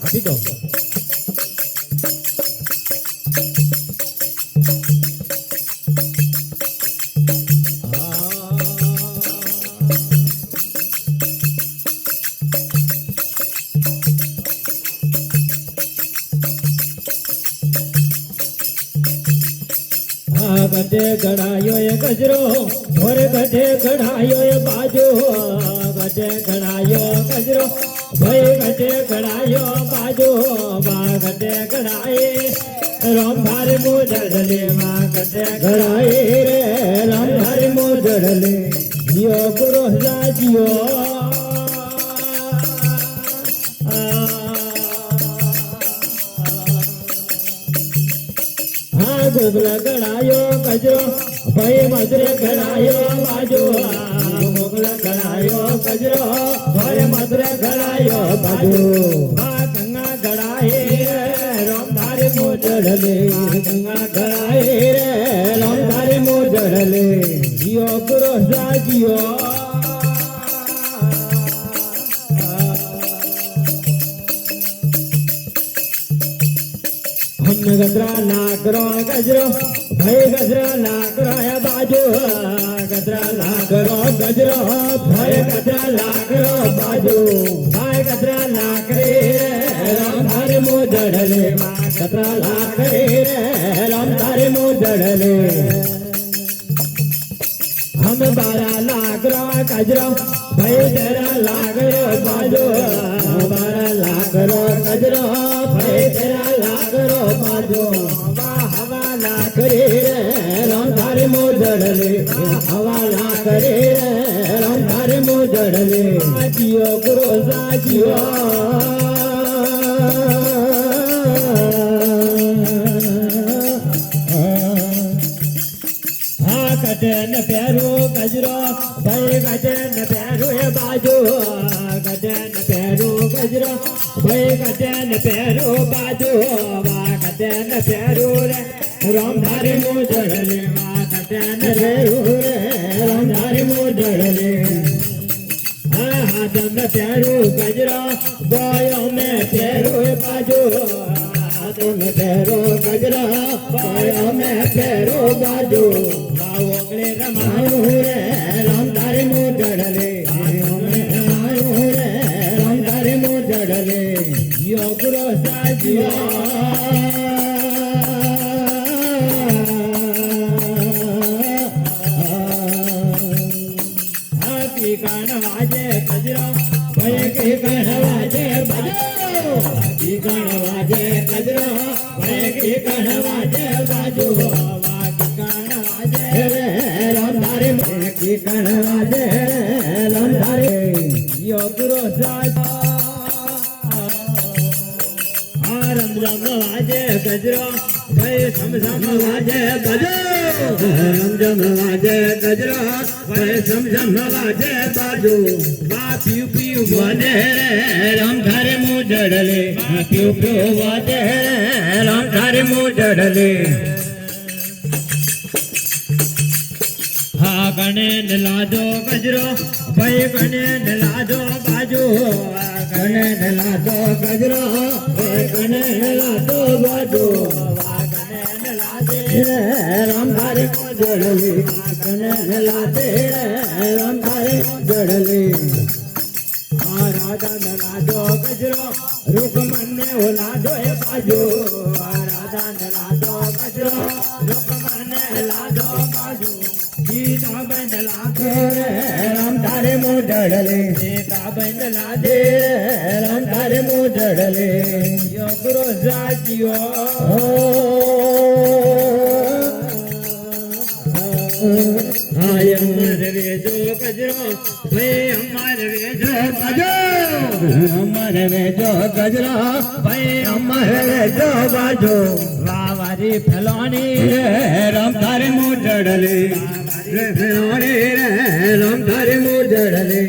આપી દો गधे घड़ायो गजरो और गधे घड़ायो बाजो गधे घड़ायो गजरो भाई गधे घड़ायो बाजो माँ गधे घड़ाए राम धारे मोजड़ले माँ गधे घड़ाए रे राम धारे मोजड़ले जियो गुरु जियो गोगला गड़ायो गजरो भाई मधुरे गड़ायो बाजो गोगला गड़ायो गजरो भाई मधुरे गड़ायो बाजो गंगा गड़ाए राम धारे मोजड़ले गंगा गड़ाए राम धारे मोजड़ले जियो गुरु जियो गजरा नागरो गजरो भाई गजरा नागरो बाजू गजरा नागरो गजरो भाई गजरा नागरो बाजू भाई गजरा नागरे राम धारे मोजड़ले गजरा नागरे राम धारे मोजड़ले हम बारा नागरो गजरो भाई तेरा लागरो बाजू बारा लागरो गजरो भाई तेरा लागरो बाजू हवा लाकरे राम धारे मोजड़ले हवा लाकरे राम धारे मोजड़ले जियो गुरु जियो गजन पैरो गजरो भाई गजन पैरो बाजू गजन पैरो गजरो भाई गजन पैरो बाजू गजन पैरो रे राम धारे मोजड़ले गजन पैरो रे राम धारे मोजड़ले हाथ में पैरो गजरो बायों में पैरो बाजू हाथों में पैरो गजरो बायों में पैरो बाजू ओगले रमायो रे राम धारे मोजड़ले आयो रे राम धारे मोजड़ले यो गुरु जियो की कान वाजे गजरा भय के कान वाजे बाजू की कान वाजे गजरा भय के कान वाजे बाजू राम धारे की कण वाजे राम धारे यो गुरु रम रम वाजे गजरो भाई सम सम वाजे बजो रम रम वाजे गजरो भाई सम सम वाजे बाजू बा पियू पियू वाजे राम धारे मोजड़ले पियू पियू वाजे राम धारे मोजड़ले गणे लादो गजरो भाई गणे लादो बाजू गणे लादो गजरो भाई गणे लादो बाजू गणे लादे राम धारे मोजड़ले गणे लादे राम धारे मोजड़ले राधा न लादो गजरो रुक मन्ने हो लादो बाजू राधा न लादो गजरो रुक मन्ने लादो बाजू सीता बन लादे राम धारे मोजड़ले सीता बन लादे राम धारे मोजड़ले यो गुरु जियो हमारे वेजो गजरो भाई हमारे वेजो बाजो हमारे वेजो गजरो भाई हमारे वेजो बाजो वारी फैलानी राम धारे मोजड़ले फैलानी राम धारे मोजड़ले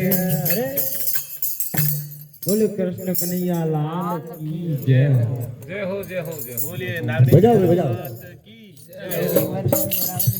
बोले कृष्ण कन्हैया लाल की जय हो जय हो जय हो जय बोलिए नागरिक बजाओ की जय हो।